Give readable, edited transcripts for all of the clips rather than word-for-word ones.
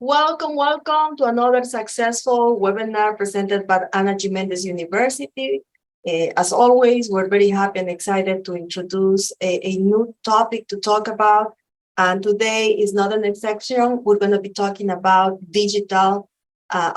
Welcome to another successful webinar presented by Ana Jimenez University. As always, we're very happy and excited to introduce a new topic to talk about. And today is not an exception. We're going to be talking about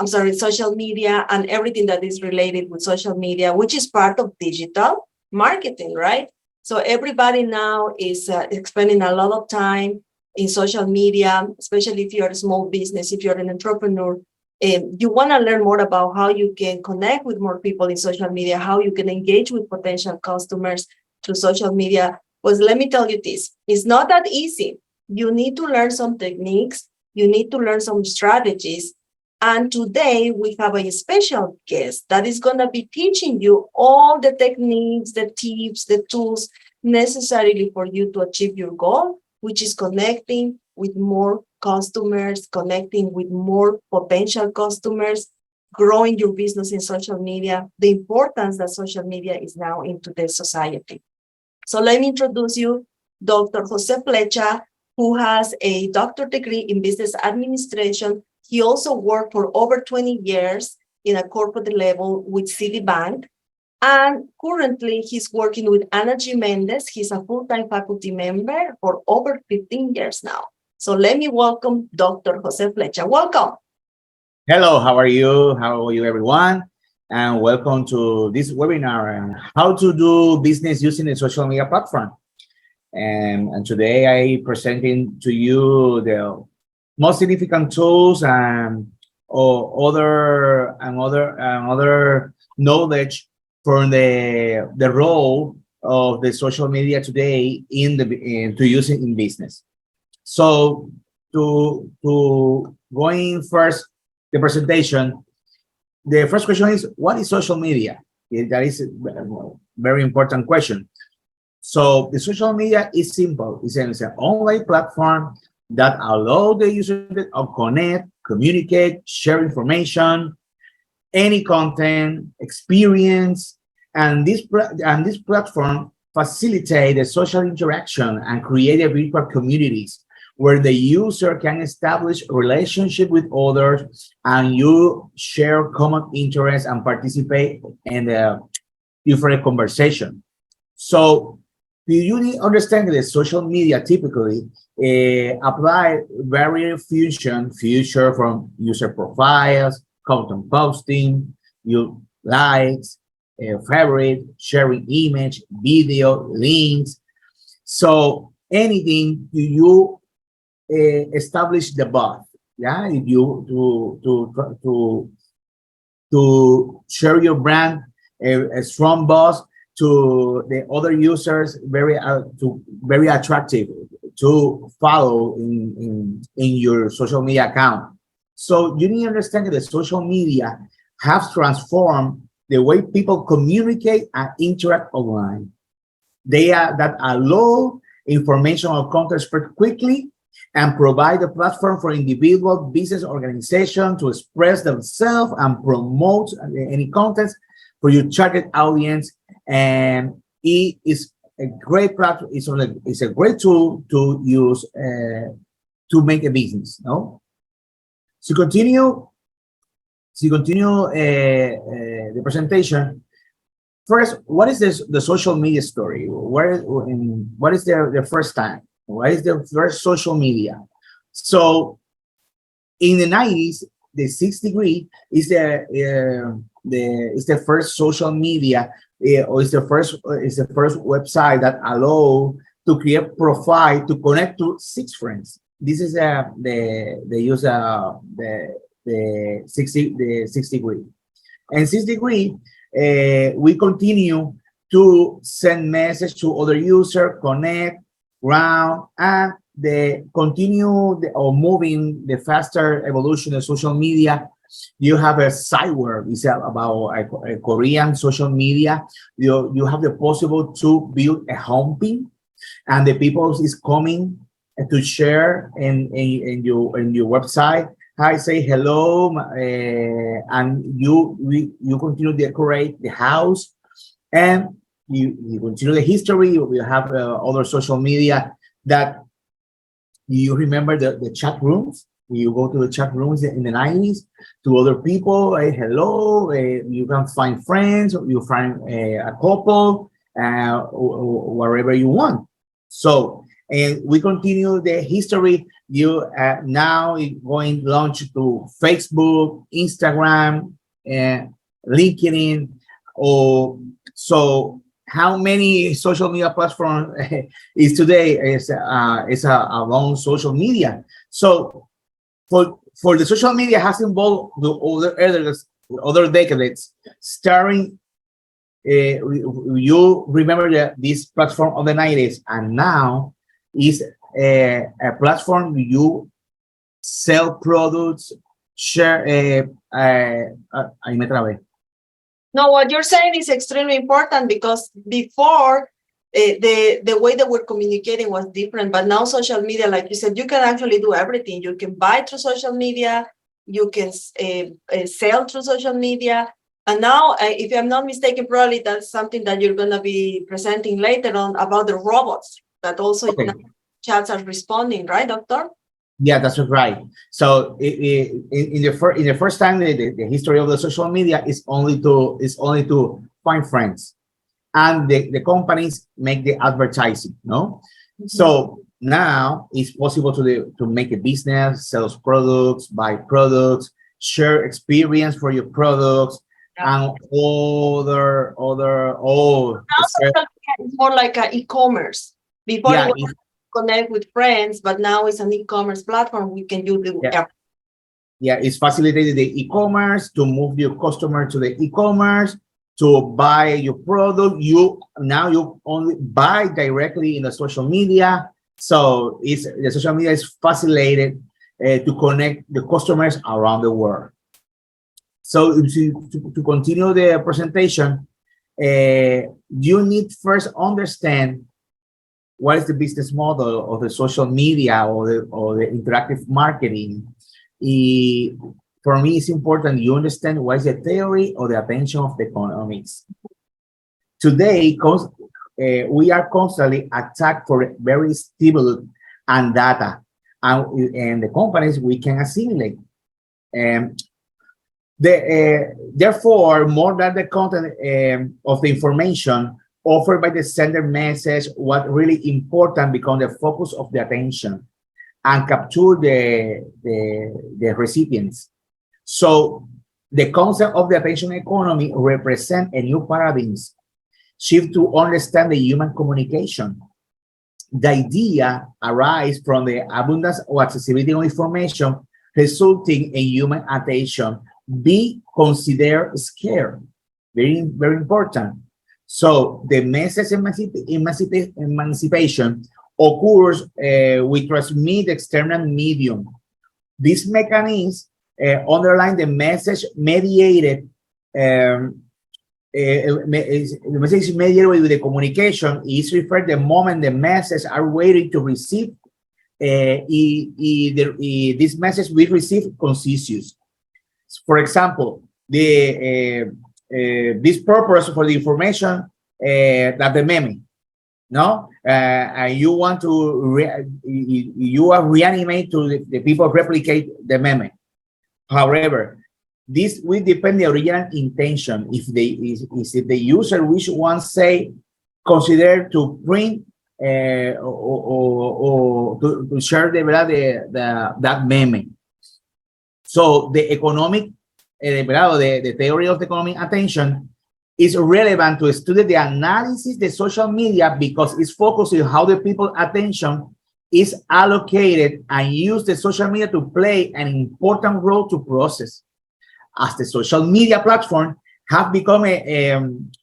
social media and everything that is related with social media, which is part of digital marketing, right? So everybody now is spending a lot of time in social media, especially if you're a small business, if you're an entrepreneur, you want to learn more about how you can connect with more people in social media, how you can engage with potential customers through social media. Well, let me tell you this, it's not that easy. You need to learn some techniques, you need to learn some strategies. And today we have a special guest that is going to be teaching you all the techniques, the tips, the tools necessarily for you to achieve your goal, which is connecting with more customers, connecting with more potential customers, growing your business in social media, the importance that social media is now in today's society. So let me introduce you Dr. José Flecha, who has a doctorate degree in business administration. He also worked for over 20 years in a corporate level with Citibank. And currently, he's working with Ana Jimenez. He's a full-time faculty member for over 15 years now. So let me welcome Dr. José Flecha. Welcome. Hello, how are you? How are you, everyone? And welcome to this webinar on how to do business using a social media platform. And today I presenting to you the most significant tools and other knowledge for the role of the social media today to use it in business. So to going first the presentation, the first question is, what is social media? That is a very important question. So the social media is simple. It's an online platform that allows the user to connect, communicate, share information, any content, experience, and this platform facilitate the social interaction and create a virtual communities where the user can establish a relationship with others and you share common interests and participate in the different conversation. So you need to understand that social media typically apply various feature from user profiles, content posting, you likes, favorite, sharing image, video, links. So anything you establish the bot, yeah, if you to share your brand, a strong buzz to the other users, very attractive to follow in your social media account. So you need to understand that the social media have transformed the way people communicate and interact online. They are that allow information or content spread quickly and provide a platform for individual business organization to express themselves and promote any content for your target audience. And it is a great platform. It's a great tool to use to make a business. No. So continue the presentation. First, what is the social media story? What is the first time? What is the first social media? So in the 90s, the 6 Degree is the first social media, or is the first website that allow to create profile to connect to 6 friends. This is they use the 6 Degree. And 6 Degree, we continue to send message to other user, connect, ground, and moving the faster evolution of social media. You have a site where it's about a Korean social media. You have the possible to build a homepage, and the people is coming to share in your website. I say hello, and you continue to decorate the house, and you continue the history. We have other social media that you remember the chat rooms. You go to the chat rooms in the 90s to other people. Hello, you can find friends, you find a couple, wherever you want. So, and we continue the history. You now going launch to Facebook, Instagram, and LinkedIn. Or so, how many social media platforms is today? Is along social media. So for the social media has involved the other decades, starting you remember that this platform of the 90s, and now is a platform you sell products, share. Ahí me trabé. No, what you're saying is extremely important because before the way that we're communicating was different, but now social media, like you said, you can actually do everything. You can buy through social media, you can sell through social media. And now, if I'm not mistaken, probably that's something that you're going to be presenting later on about the robots that also Okay. chats are responding, right, doctor? Yeah, that's right. So in the first time, the history of the social media is only to find friends, and the companies make the advertising. No, so now it's possible to make a business, sell products, buy products, share experience for your products, and other all. It's more like an e-commerce. Before Yeah, it was connect with friends, but now it's an e-commerce platform. We can do the yeah, it's facilitated the e-commerce to move your customer to the e-commerce to buy your product. You only buy directly in the social media. So the social media is facilitated to connect the customers around the world. So to continue the presentation, you need first understand what is the business model of the social media or the interactive marketing. For me, it's important you understand what is the theory or the attention of the economics. Today, we are constantly attacked for very stimulus and data, and the companies we can assimilate. Therefore, more than the content of the information offered by the sender message, what really important becomes the focus of the attention and capture the recipients. So the concept of the attention economy represents a new paradigm shift to understand the human communication. The idea arises from the abundance or accessibility of information resulting in human attention be considered scarce. Very, very important. So the message emancipation occurs we transmit external medium. This mechanism underline the message mediated the message mediated with the communication is referred the moment the message are waiting to receive this message we receive consensus. For example, this purpose for the information that the meme, no, you want to you are reanimate to the people replicate the meme. However, this will depend the original intention. If the user which one say consider to print or to share that meme. So the economic, the theory of the economic attention is relevant to study the analysis of the social media because it's focused on how the people's attention is allocated and use the social media to play an important role to process. As the social media platform have become a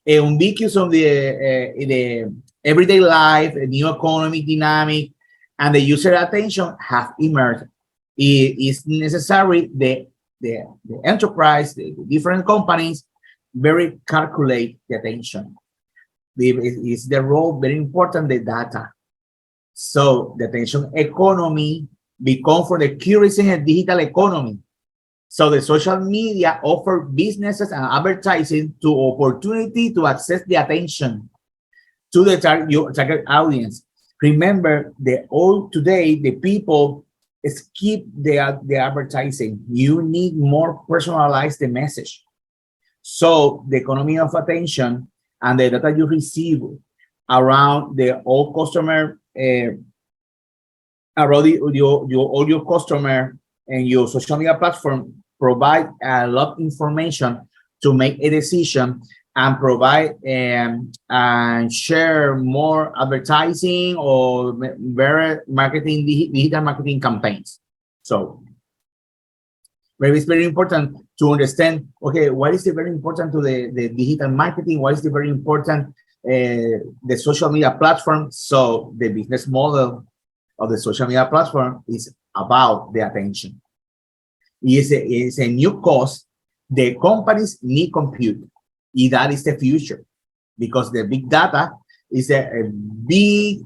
ubiquitous of the everyday life, a new economic dynamic, and the user attention have emerged. It is necessary the enterprise, the different companies, very calculate the attention. Is the role very important, the data. So the attention economy become for the curious in a digital economy. So the social media offer businesses and advertising to opportunity to access the attention to the target audience. Remember, today the people skip the advertising. You need more personalized the message. So the economy of attention and the data you receive around the all customer, around all your customer and your social media platform provide a lot of information to make a decision and provide and share more advertising or better marketing, digital marketing campaigns. So maybe it's very important to understand, okay, what is the very important to the digital marketing? What is the very important, the social media platform? So the business model of the social media platform is about the attention. It's a new cost. The companies need compute. And that is the future, because the big data is a big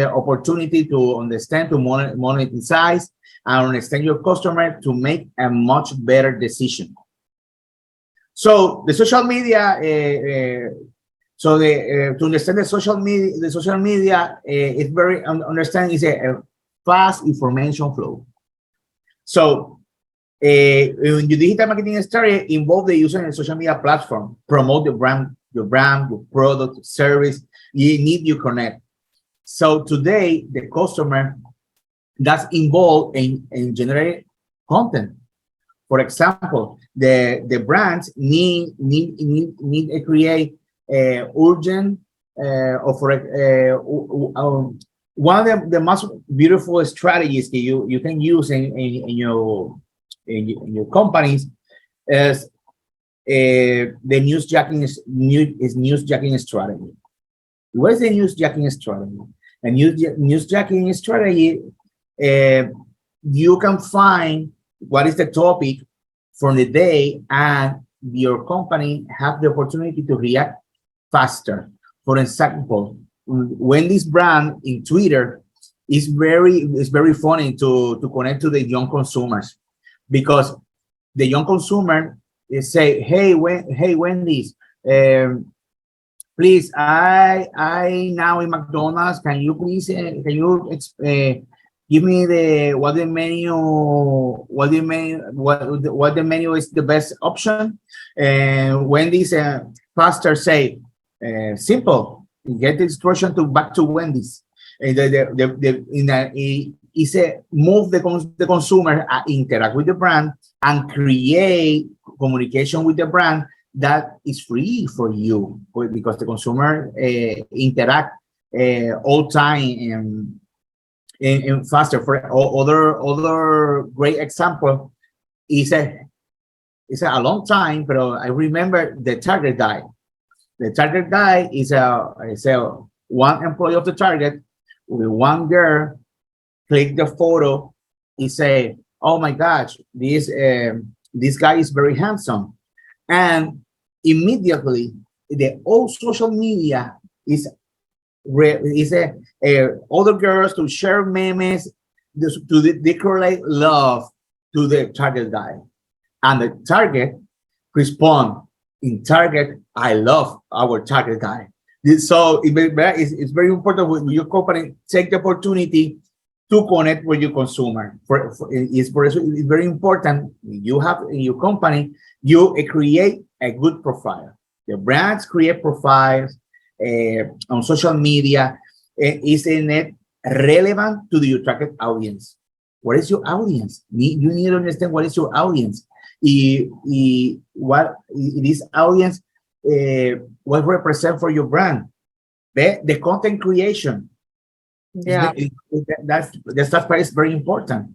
opportunity to understand, to monetize, and understand your customer to make a much better decision. So the social media, to understand the social media, it's very understand is a fast information flow. So when your digital marketing strategy involve the user in a social media platform, promote your brand, your product, service, you need you connect. So today, the customer that's involved in generating content. For example, the brands need to create urgent or for one of the most beautiful strategies that you can use in your companies is the newsjacking strategy. What is the newsjacking strategy? A newsjacking strategy, you can find what is the topic from the day, and your company have the opportunity to react faster. For example, when this brand in Twitter is very funny to connect to the young consumers, because the young consumer say, hey Wendy's, please, I now in McDonald's, can you please give me what the menu is the best option? And Wendy's faster say, simple, get the instruction to back to Wendy's. And it's a move the consumer interact with the brand and create communication with the brand that is free for you, because the consumer interact all time and faster. For other great example is a long time, but I remember the Target guy. The Target guy is a one employee of the Target with one girl. Click the photo. He say, "Oh my gosh, this guy is very handsome," and immediately the whole social media is other girls to share memes to decorate love to the Target guy, and the Target respond in Target, I love our Target guy. So it's very important when your company take the opportunity to connect with your consumer. It's very important you have in your company, you create a good profile. The brands create profiles on social media. Is it relevant to your target audience? What is your audience? You need to understand what is your audience. What this audience, what represent for your brand. The content creation. Yeah. That part is very important.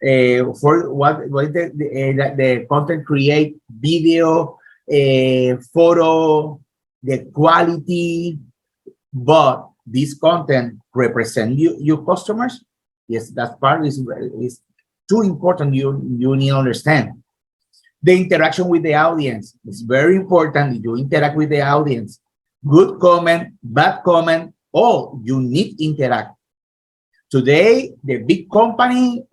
For what the content create, video, photo, the quality, but this content represent your customers. Yes, that part is too important. You need to understand. The interaction with the audience is very important. You interact with the audience. Good comment, bad comment, all you need to interact. Today, the big company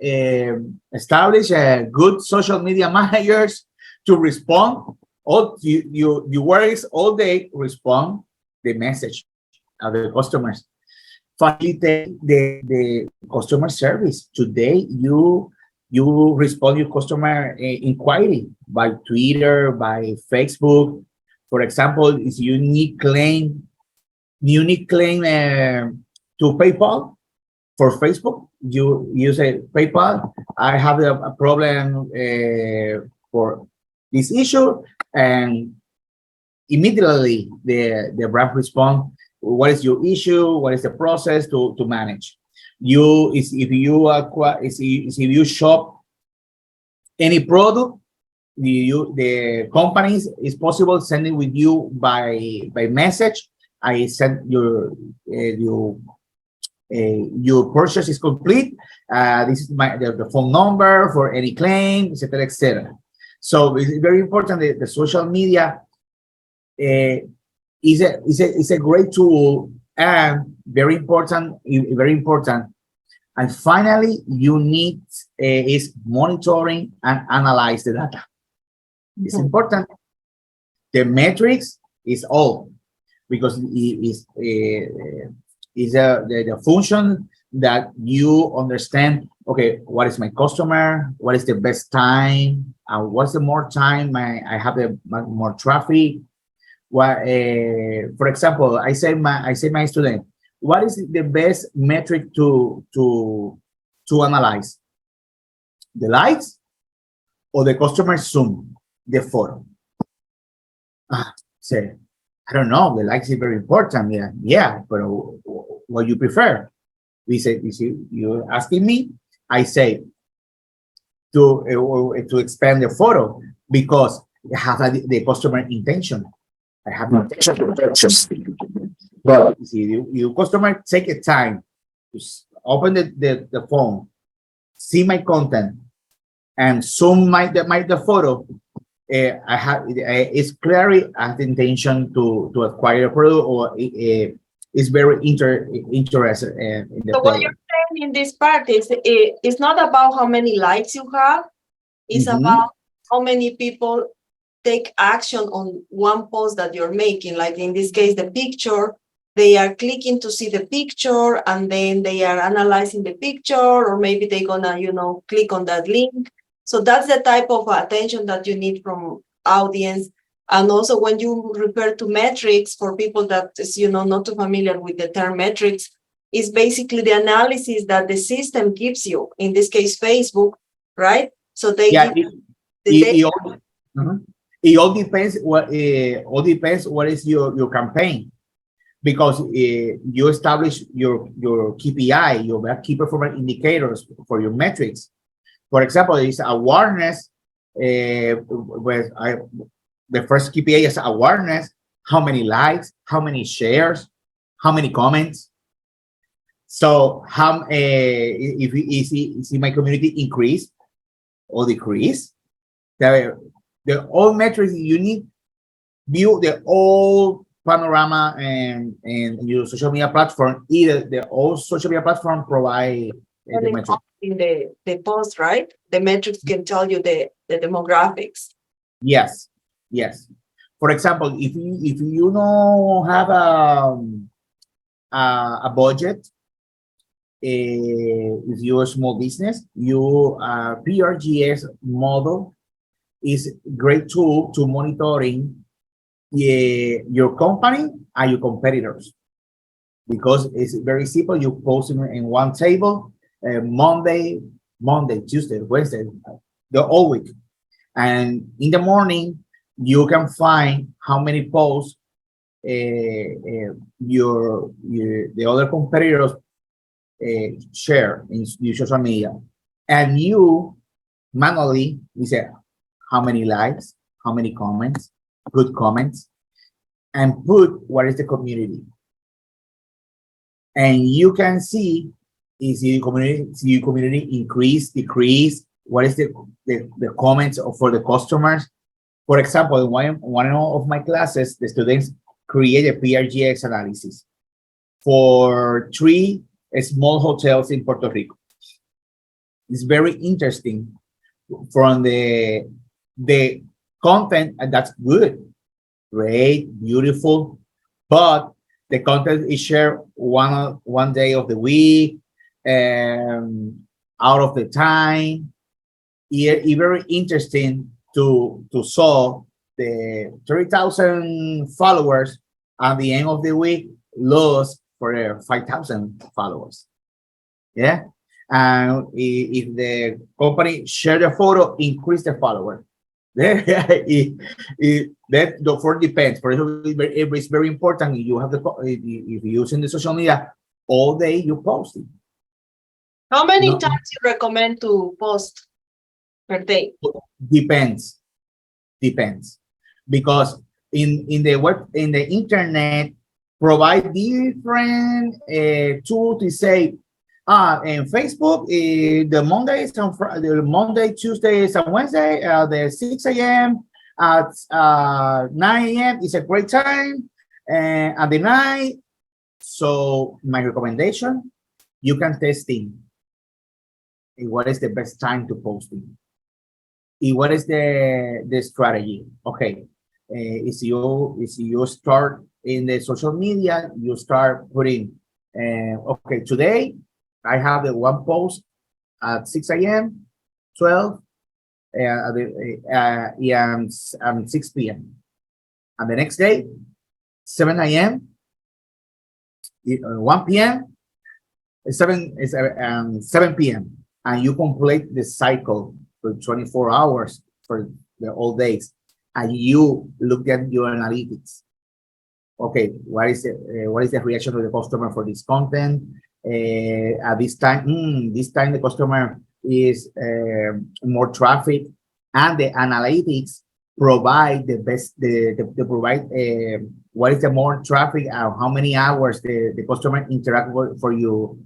establish good social media managers to respond. All you worries all day respond the message of the customers. facilitate the customer service. Today, you respond your customer inquiry by Twitter, by Facebook. For example, if you need claim to PayPal for Facebook, you say PayPal, I have a problem for this issue, and immediately the brand respond, what is your issue, what is the process to manage. If you acquire, if you shop any product, the companies is possible sending with you by message. I send your purchase is complete. This is the phone number for any claim, etc., etc. So it's very important that the social media uh, is a great tool, and very important, very important. And finally, you need is monitoring and analyze the data. It's important. The metrics is all, because it is the function that you understand. Okay, what is my customer? What is the best time? What's the more time I have the more traffic? What, for example, I say my student, what is the best metric to analyze? The likes or the customer zoom the photo? Say, I don't know. The likes is very important. Yeah, but what you prefer? You asking me. I say to expand the photo because it has the customer intention. I have no intention to purchase. But you see, you customer take a time to open the phone, see my content, and zoom the photo. I have it's clearly an intention to acquire a product, or is very interested in the So what product. you're saying in this part is it's not about how many likes you have, it's about how many people take action on one post that you're making. Like in this case, the picture, they are clicking to see the picture, and then they are analyzing the picture, or maybe they're gonna, click on that link. So that's the type of attention that you need from audience. And also when you refer to metrics, for people that is, not too familiar with the term metrics, is basically the analysis that the system gives you. In this case, Facebook, right? So they give you the data. It all depends what is your campaign, because you establish your KPI, your key performance indicators for your metrics. For example, it's awareness. The first KPI is awareness. How many likes? How many shares? How many comments? So how if my community increase or decrease? The all metrics you need view the all panorama and your social media platform. Either the all social media platform provide the metrics. In the post, right? The metrics can tell you the demographics. Yes. For example, if you don't have a budget, if you're a small business, your PRGS model is a great tool to monitoring your company and your competitors, because it's very simple. You post in one table, Monday, Tuesday, Wednesday, the whole week, and in the morning you can find how many posts the other competitors share in your social media, and you manually say how many likes, how many comments, good comments, and put what is the community, and you can see is your community increase, decrease, what is the comments for the customers. For example, in one of my classes, the students create a PRGX analysis for 3 small hotels in Puerto Rico. It's very interesting from the content, and that's good, great, beautiful, but The content is shared one day of the week, out of the time. It's very interesting to saw the 30,000 followers at the end of the week lost for 5,000 followers. Yeah. And if the company share the photo, increase the follower. That therefore depends. For example, it's very important. You have if you're using the social media all day, you post it. How many times you recommend to post per day? Depends. Because in the internet provide different tools to say, and Facebook, the Mondays and the Monday, Tuesdays, and Wednesday, the 6 a.m. at 9 a.m. is a great time, and at the night. So my recommendation, you can test in what is the best time to post it. What is the strategy? Okay, if you start in the social media, you start putting, okay, today I have the one post at 6 a.m., 12, and 6 p.m. And the next day, 7 a.m., 1 p.m., 7 p.m. And you complete the cycle for 24 hours for the all days. And you look at your analytics. Okay, what is the reaction of the customer for this content? At this time the customer is more traffic, and the analytics provide the best. They provide what is the more traffic, how many hours the customer interact with for your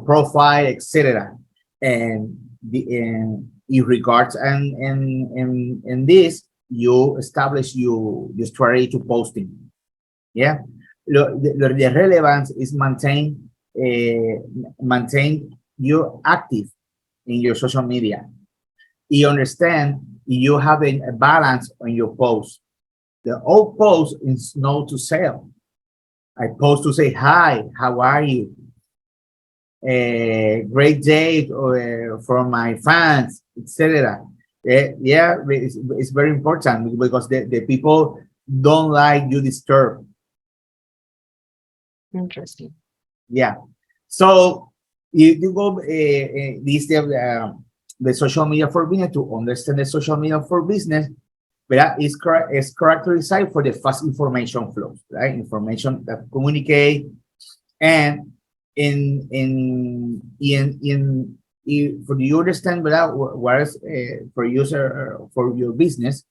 profile, etc. And in regards and this, you establish your strategy to posting. Yeah, the relevance is maintain you active in your social media. You understand you have a balance on your post. The old post is not to sell. I post to say hi, how are you? Great day from my fans, etc. Yeah, it's very important because the people don't like you disturb. Interesting. Yeah. So you go this the social media for business to understand the social media for business, but it's characterized for the fast information flows, right? Information that communicate, and for you understand what is for user for your business,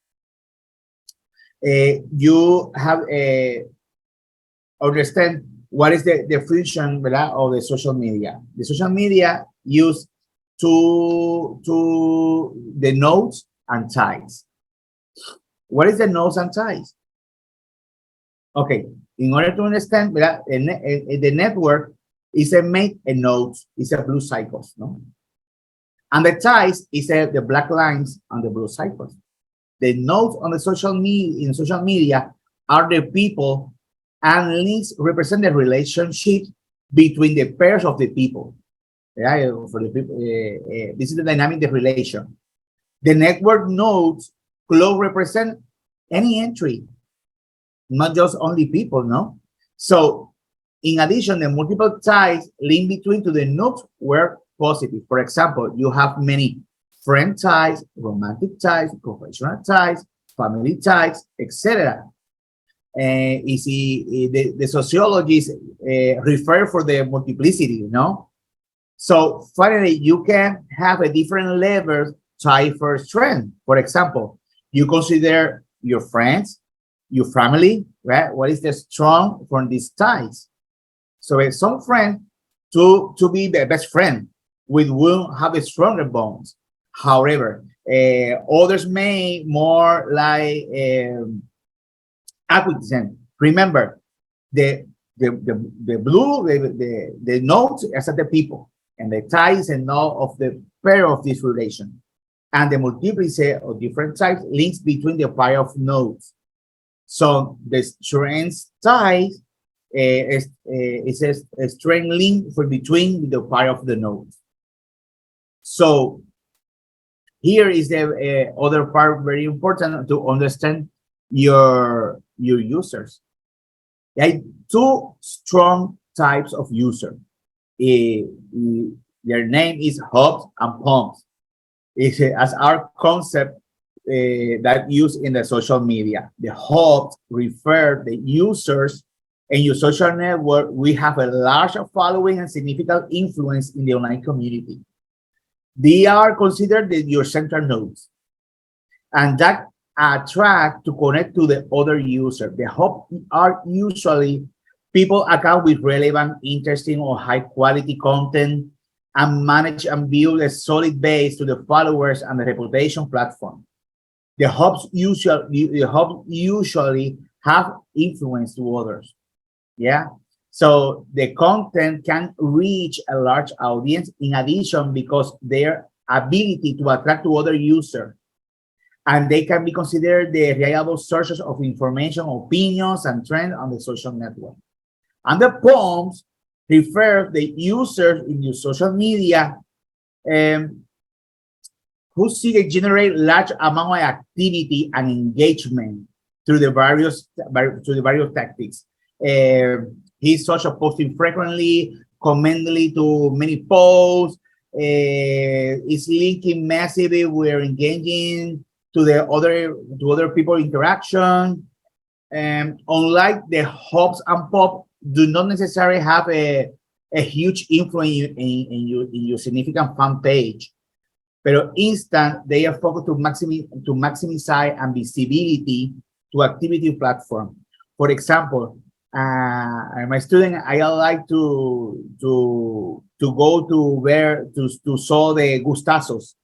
you have understand what is the function of the social media. The social media use to the nodes and ties. What is the nodes and ties? Okay, in order to understand that the network is a make a nodes, is a blue cycles, no? And the ties is the black lines on the blue cycles. The nodes on the social media are the people, and links represent the relationship between the pairs of the people. Yeah, for the people, this is the dynamic, the relation. The network nodes close represent any entry, not just only people, no? So, in addition, the multiple ties link between to the nodes were positive. For example, you have many friend ties, romantic ties, professional ties, family ties, etc. The sociologists refer for the multiplicity, you know? So finally, you can have a different level type for strength. For example, you consider your friends, your family, right? What is the strong from these ties? So if some friend to be the best friend with whom have a stronger bonds. However, others may more like acquisition. Remember, the blue, the nodes as the people, and the ties and all of the pair of this relation, and the multiplicity of different types links between the pair of nodes. So the strength ties It says a straight link for between the part of the node. So here is the other part very important to understand your users. There are two strong types of user. Their name is hubs and pumps. It's as our concept that used in the social media. The hubs refer the users in your social network. We have a large following and significant influence in the online community. They are considered your central nodes, and that attract to connect to the other user. The hub are usually people account with relevant, interesting, or high quality content and manage and build a solid base to the followers and the reputation platform. The hubs usually have influence to others. Yeah. So the content can reach a large audience in addition because their ability to attract to other users, and they can be considered the reliable sources of information, opinions, and trends on the social network. And the poems refer the users in your social media who see they generate large amount of activity and engagement through the various tactics. He's social posting frequently, commendingly to many posts, is linking massively, we're engaging to other people interaction. Unlike the hubs and pop, do not necessarily have a huge influence in your significant fan page. But instant, they are focused to maximize and visibility to activity platform. For example, my student, I like to go to where to saw the Gustazos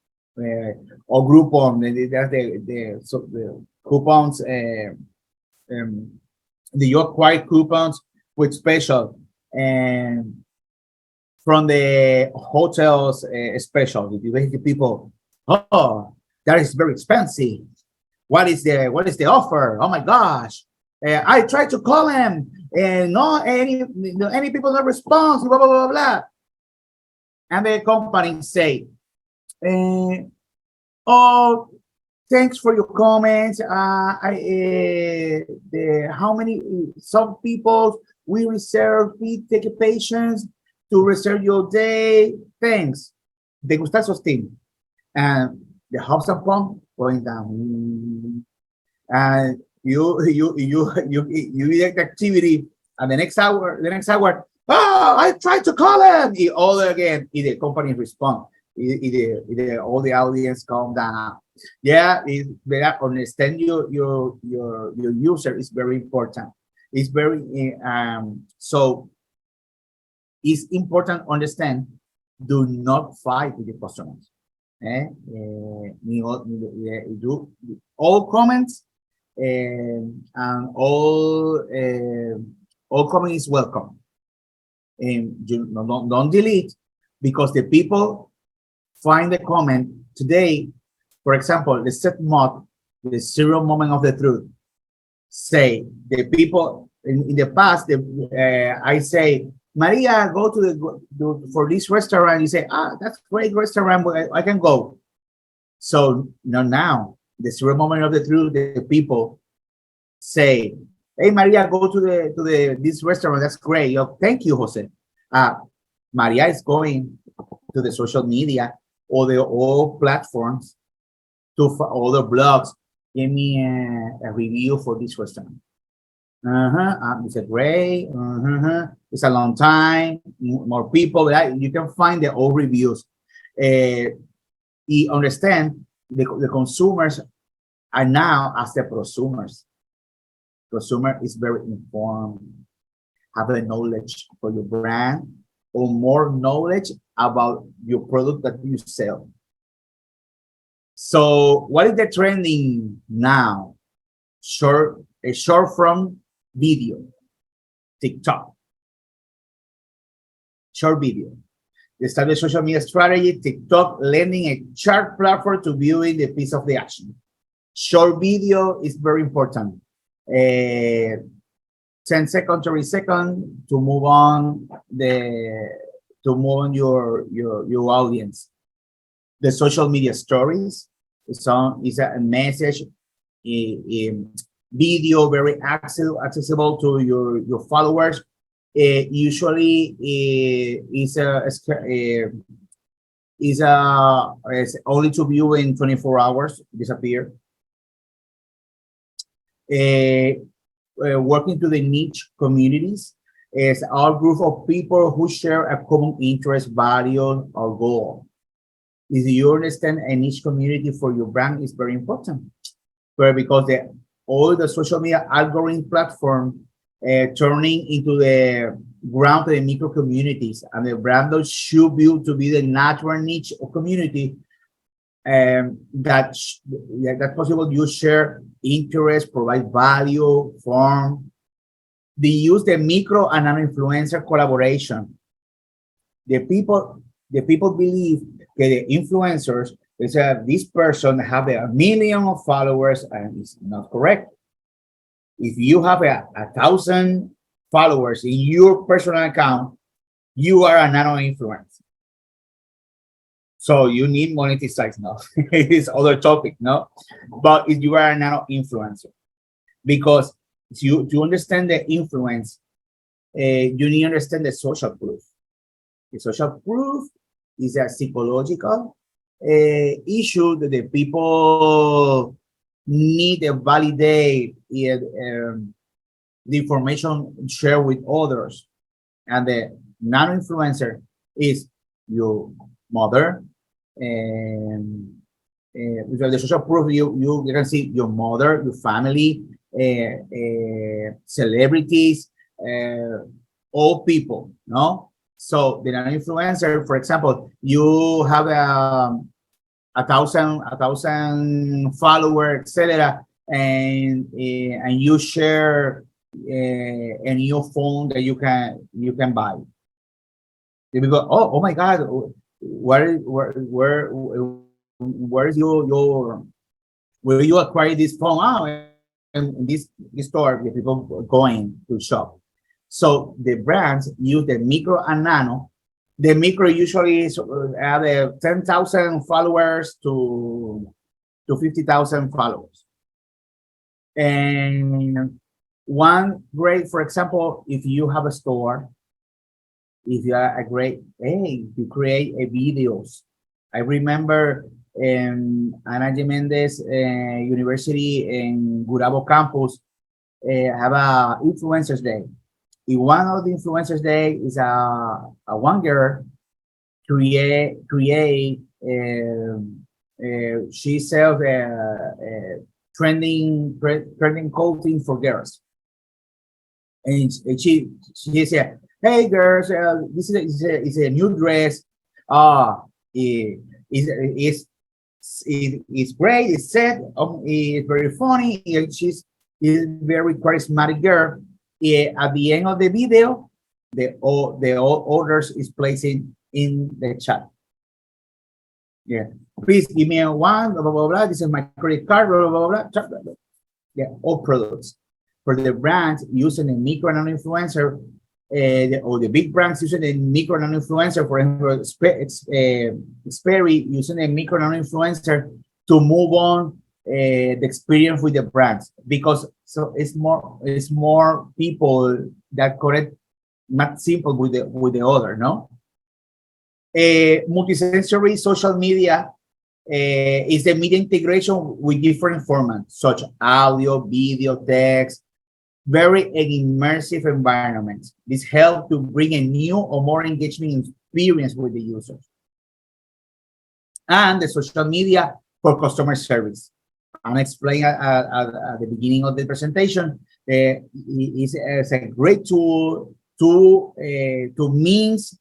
or Groupon. The coupons, the acquired coupons with special, and from the hotels special. The people, oh, that is very expensive. What is the offer? Oh my gosh! I tried to call him, and any people not respond. Blah blah blah blah. And the company say, "Oh, thanks for your comments. How many? Some people we reserve. We take a patience to reserve your day. Thanks." The Gustazos team and the house and pump going down, and you direct activity, and the next hour, oh, I tried to call him. All again, the company respond. All the audience calm down. Yeah, understand your user is very important. It's very so it's important to understand. Do not fight with the customers. Do all comments and all comments is welcome. And you don't delete, because the people find the comment today. For example, the set mod, the 0 moment of the truth. Say the people in the past, I say, Maria, go for this restaurant. You say, that's great restaurant, but I can go. So now the 0 moment of the truth, the people say, hey Maria, go to this restaurant. That's great. Thank you, Jose. Maria is going to the social media or all platforms to all the blogs. Give me a review for this restaurant. It's a great. It's a long time. More people. You can find the old reviews. You understand the consumers are now as the prosumers. Consumer is very informed, have the knowledge for your brand, or more knowledge about your product that you sell. So what is the trending now? Short form video, TikTok. Short video. The established social media strategy, TikTok lending a sharp platform to viewing the piece of the action. Short video is very important. 10 seconds, 30 seconds to move on your audience. The social media stories is a message, video very accessible to your followers. Usually is only to view in 24 hours, disappear. Working to the niche communities is our group of people who share a common interest, value, or goal. If you understand a niche community for your brand is very important, but because all the social media algorithm platform turning into the ground to the micro communities, and the brand should build to be the natural niche of community that possible. You share interest, provide value, form. They use the micro and non-influencer collaboration. The people believe that the influencers is this person have a million of followers, and it's not correct. If you have 1,000 followers in your personal account, you are a nano influencer. So you need monetize now. It's other topic, no? But if you are a nano influencer, because to understand the influence, you need to understand the social proof. The social proof is a psychological issue that the people need to validate the information shared with others. And the non-influencer is your mother, and the social proof, you can see your mother, your family, celebrities, all people, no? So the non-influencer, for example, you have a thousand followers, etc., and you share a new phone that you can buy. They will go, oh my God, where is where you acquire this phone? Oh, in this store, the people going to shop. So the brands use the micro and nano. The micro usually is have 10,000 followers to 50,000 followers. And one great, for example, if you have a store, if you are a great, hey, to create a videos. I remember Ana Jimenez University in Gurabo campus have a influencers day. In one of the influencers day is a one girl create she sells trending clothing for girls, and she said, hey girls, this is a new dress. It's great, it's set, it's very funny, she's very charismatic girl. At the end of the video, the orders is placing in the chat. Yeah, please give me a one, blah, blah, blah, blah. This is my credit card, blah, blah, blah, blah, blah, blah. Yeah, all products. For the brands using a micro and non-influencer, or the big brands using a micro and non-influencer, for example, Sperry using a micro and non-influencer to move on the experience with the brands, because so it's more people that connect, not simple with the other, no? Multisensory social media is the media integration with different formats such as audio, video, text, very immersive environments. This helps to bring a new or more engagement experience with the users. And the social media for customer service. I'm explaining at the beginning of the presentation. It's a great tool to means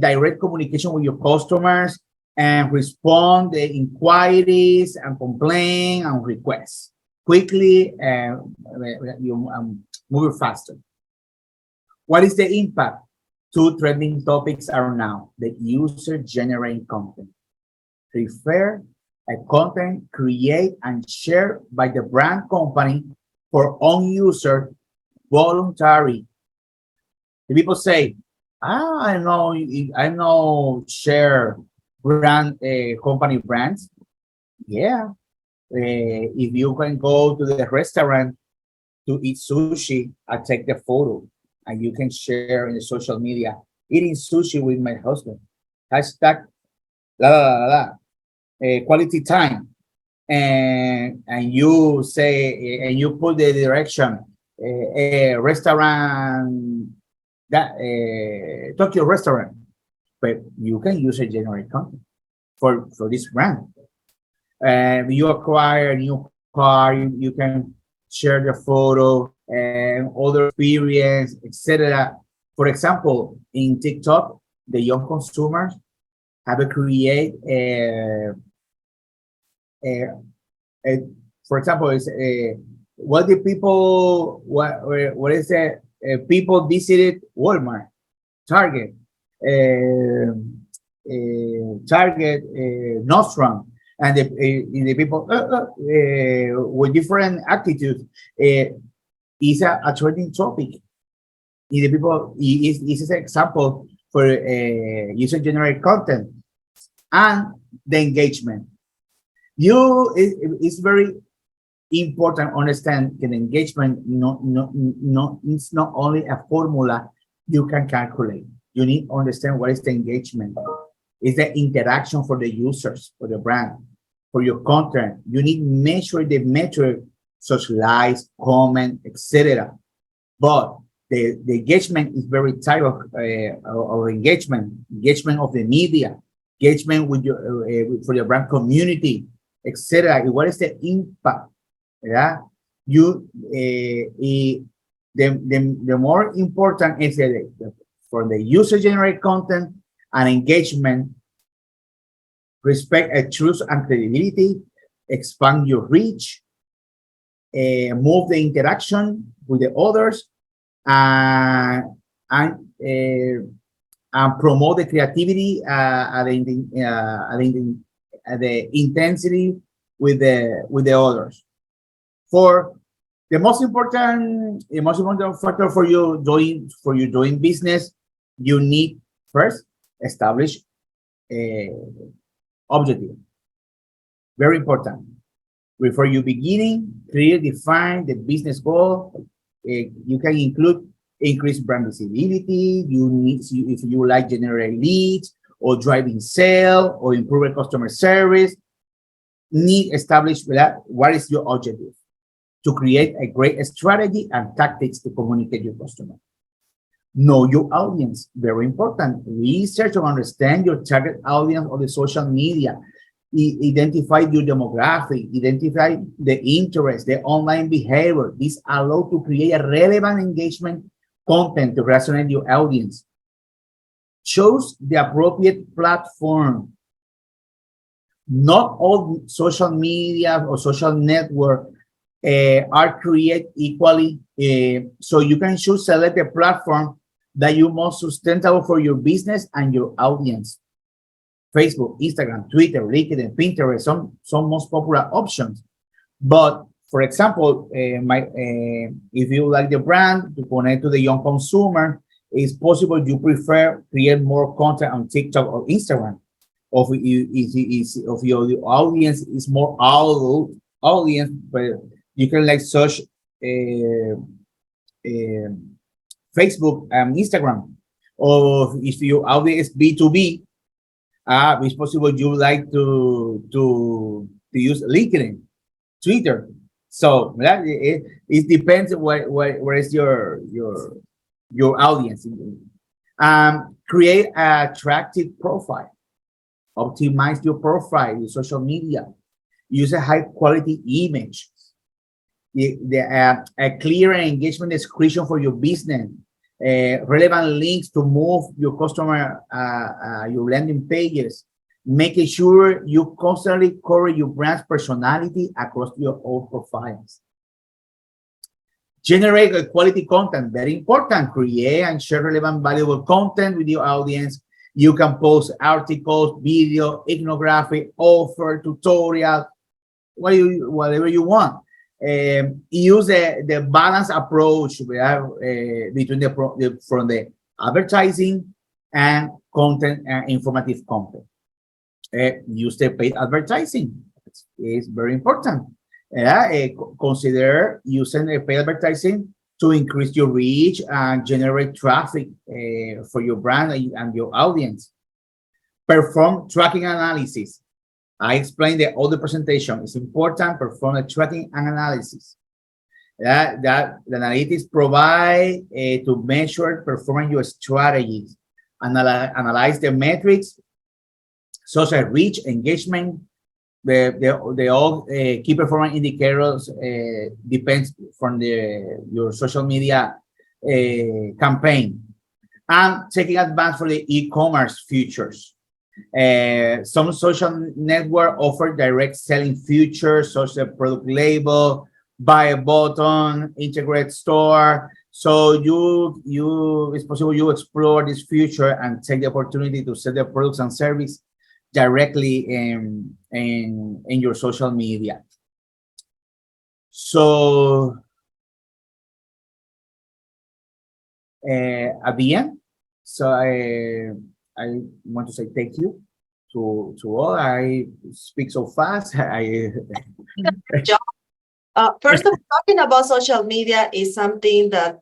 direct communication with your customers and respond the inquiries and complaints and requests quickly, you move faster. What is the impact? Two trending topics are now the user generating content. Prefer a content create and share by the brand company for own user voluntary. The people say, I know share brand company brands. Yeah, if you can go to the restaurant to eat sushi, I take the photo and you can share in the social media eating sushi with my husband. Hashtag la la la la, quality time, and you say and you put the direction restaurant that Tokyo restaurant, but you can use a generic content for this brand. And you acquire a new car, you can share the photo and other experience, etc. For example, in TikTok, the young consumers have a create a, a for example, is what the people what is it? People visited Walmart, Target, Target, Nordstrom, and the people with different attitudes is a trending topic. The people is an example for user generated content and the engagement. You it's very important to understand that engagement it's not only a formula you can calculate. You need to understand what is the engagement. It's the interaction for the users, for the brand, for your content. You need to measure the metric such likes, comment, etc. But the engagement is very type of engagement of the media, engagement with your for your brand community, etc. What is the impact? Yeah, you the more important is for the user generated content and engagement, respect a truth and credibility, expand your reach, move the interaction with the others, uh, and promote the creativity the intensity with the others. For the most important factor for you doing business, you need first establish a objective. Very important. Before you beginning, clear define the business goal. You can include increased brand visibility. You need if you like generate leads or driving sale or improve customer service. Need establish what is your objective to create a great strategy and tactics to communicate your customer. Know your audience, very important. Research to understand your target audience on the social media. Identify your demographic, identify the interest, the online behavior. This allows to create a relevant engagement content to resonate your audience. Choose the appropriate platform. Not all social media or social network are created equally. So you can choose select a platform that you most sustainable for your business and your audience. Facebook, Instagram, Twitter, LinkedIn, Pinterest, some most popular options. But for example, if you like the brand to connect to the young consumer, it's possible you prefer create more content on TikTok or Instagram. Of you of your audience is more adult audience, but you can like search Facebook and Instagram. Or if your audience B2B, it's possible you like to use LinkedIn, Twitter. So that it depends where is your audience. Create an attractive profile. Optimize your profile, your social media. Use a high quality image. A clear engagement description for your business. Relevant links to move your customer, your landing pages. Making sure you constantly cover your brand's personality across your own profiles. Generate a quality content, very important. Create and share relevant, valuable content with your audience. You can post articles, video, ethnography, offer, tutorial, whatever you want. use the balanced approach we have between from the advertising and content and informative content. Use the paid advertising. It's very important. Consider using the paid advertising to increase your reach and generate traffic for your brand and your audience. Perform tracking analysis. I explained the other presentation. It's important. Perform a tracking and analysis. That the analytics provide to measure performing your strategies. Analyze the metrics such as reach, engagement. The all key performance indicators depends from your social media campaign, and taking advantage for the e-commerce features. Some social network offer direct selling features such as product label, buy a button, integrate store. So it's possible you explore this feature and take the opportunity to sell the products and service directly in your social media. So at the end, so I want to say thank you to all. I speak so fast. First of all, talking about social media is something that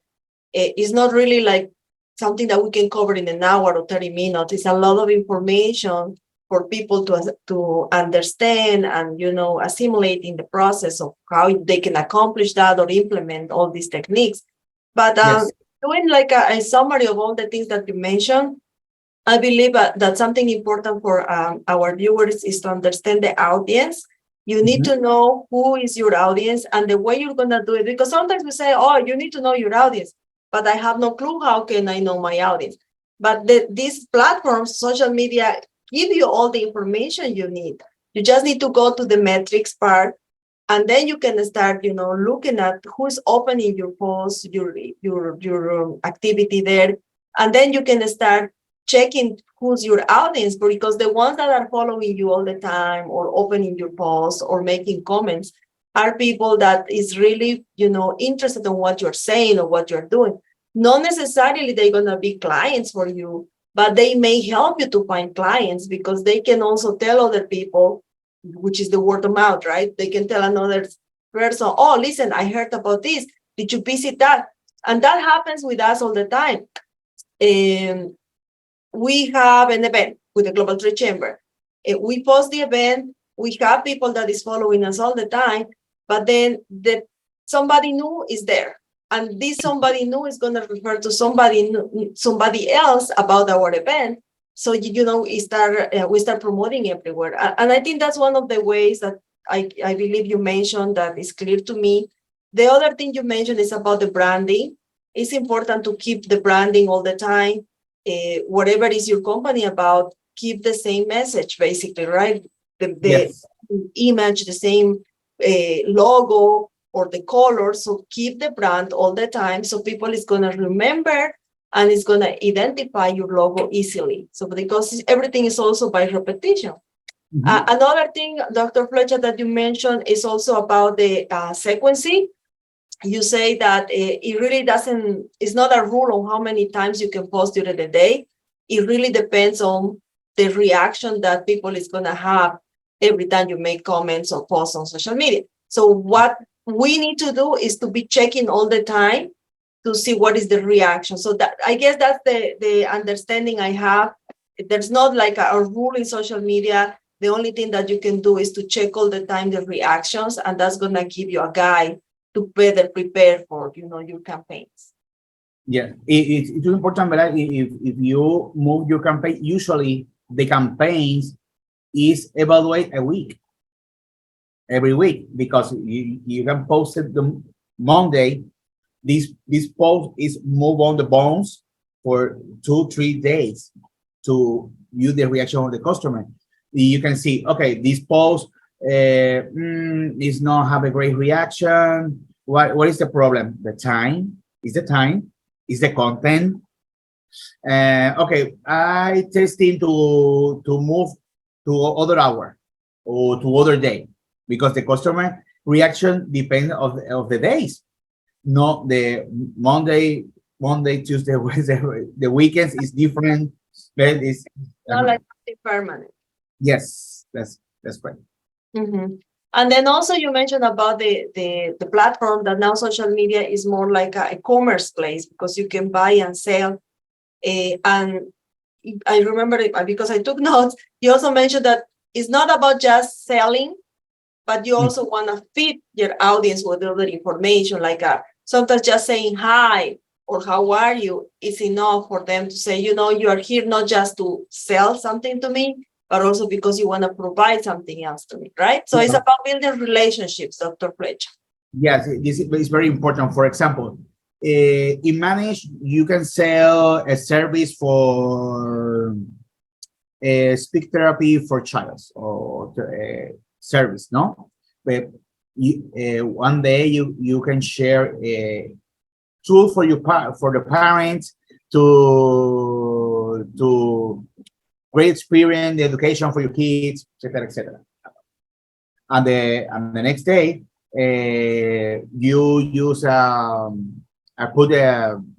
is not really like something that we can cover in an hour or 30 minutes. It's a lot of information for people to understand and, assimilate in the process of how they can accomplish that or implement all these techniques. But Yes. doing like a summary of all the things that you mentioned, I believe that something important for our viewers is to understand the audience. You need to know who is your audience and the way you're going to do it. Because sometimes we say, oh, you need to know your audience, but I have no clue. How can I know my audience? But these platforms, social media, give you all the information you need. You just need to go to the metrics part, and then you can start, looking at who's opening your post, your activity there, and then you can start checking who's your audience, because the ones that are following you all the time or opening your posts or making comments are people that is really, interested in what you're saying or what you're doing. Not necessarily they're going to be clients for you, but they may help you to find clients because they can also tell other people, which is the word of mouth, right? They can tell another person, oh, listen, I heard about this. Did you visit that? And that happens with us all the time. We have an event with the Global Trade Chamber. We post the event. We have people that is following us all the time, but then somebody new is there. And this somebody new is going to refer to somebody else about our event. So, we start promoting everywhere. And I think that's one of the ways that I believe you mentioned that is clear to me. The other thing you mentioned is about the branding. It's important to keep the branding all the time. Whatever is your company about, keep the same message, basically, right? The Yes. image, the same logo or the color. So keep the brand all the time. So people is going to remember and it's going to identify your logo easily. So because everything is also by repetition. Another thing, Dr. Flecha, that you mentioned is also about the sequencing. You say that it really doesn't, it's not a rule on how many times you can post during the day. It really depends on the reaction that people is going to have every time you make comments or posts on social media. So what we need to do is to be checking all the time to see what is the reaction. So that, I guess that's the understanding I have. There's not like a rule in social media. The only thing that you can do is to check all the time the reactions, and that's going to give you a guide to better prepare for, your campaigns. Yeah, it's important, but if you move your campaign, usually the campaigns is evaluate every week, because you can post it the Monday. This post is move on the bones for 2-3 days to view the reaction of the customer. You can see, okay, this post is not have a great reaction. What is the problem? The time is the time, is the content. Okay, I testing to move to other hour or to other day. because the customer reaction depends of the days, not the Monday, Tuesday, Wednesday. The weekends is different. But it's Not like something permanent. yes, that's right. Mhm. And then also you mentioned about the platform that now social media is more like a commerce place because you can buy and sell. And I remember it because I took notes. You also mentioned that it's not about just selling, but you also want to feed your audience with other information, like sometimes just saying hi or how are you is enough for them to say, you are here not just to sell something to me, but also because you want to provide something else to me, right? So it's about building relationships, Dr. Flecha. Yes, this is very important. For example, in Manage, you can sell a service for speech therapy for childs or service, no? But one day you can share a tool for for the parents to great experience, the education for your kids, etc., etc. And the next day, you use I put an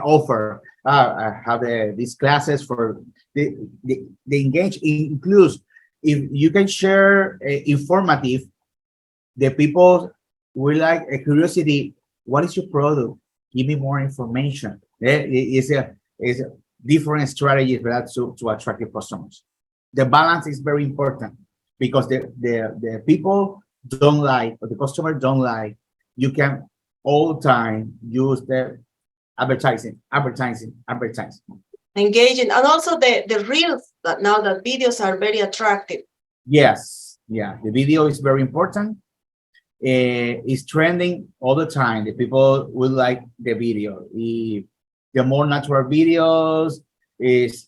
offer. I have these classes for the engage includes if you can share informative, the people will like a curiosity. What is your product? Give me more information. It's a different strategies for that to attract your customers. The balance is very important because the people don't like or the customer don't like. You can all the time use the advertising. Engaging. And also the reels that now that videos are very attractive. Yes, yeah, the video is very important. It's trending all the time. The people will like the video. The more natural videos is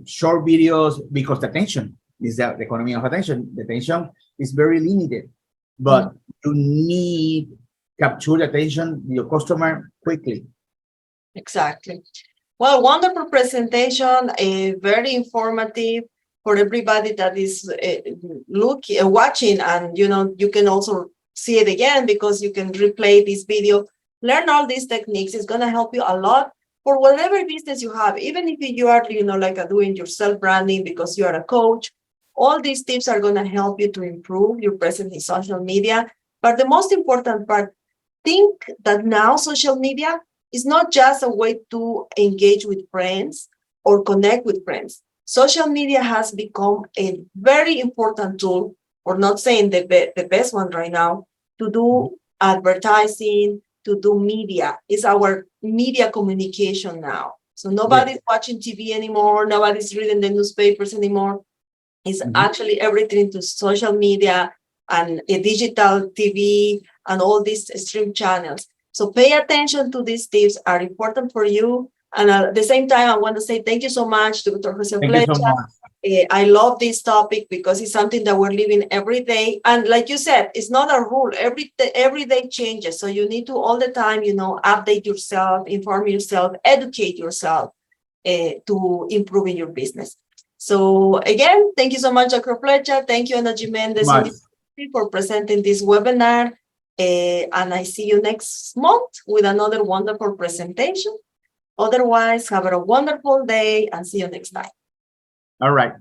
short videos because the attention is the economy of attention. The attention is very limited, but you need capture the attention of your customer quickly. Exactly. Well, wonderful presentation, very informative for everybody that is watching, and you can also see it again because you can replay this video, learn all these techniques. It's going to help you a lot for whatever business you have, even if you are, like doing your self branding because you are a coach. All these tips are going to help you to improve your presence in social media. But the most important part, think that now social media is not just a way to engage with friends or connect with friends. Social media has become a very important tool, or not saying the best one right now, to do advertising, to do media. It's our media communication now. So nobody's watching TV anymore. Nobody's reading the newspapers anymore. It's actually everything to social media and a digital TV and all these stream channels. So pay attention to these tips are important for you. And at the same time, I want to say thank you so much to Dr. José Thank you so Flecha. much. I love this topic because it's something that we're living every day. And like you said, it's not a rule. Every day changes. So you need to all the time, update yourself, inform yourself, educate yourself to improve in your business. So again, thank you so much, Dr. Flecha. Thank you, Ana Jimenez, for presenting this webinar. And I see you next month with another wonderful presentation. Otherwise, have a wonderful day and see you next time. All right.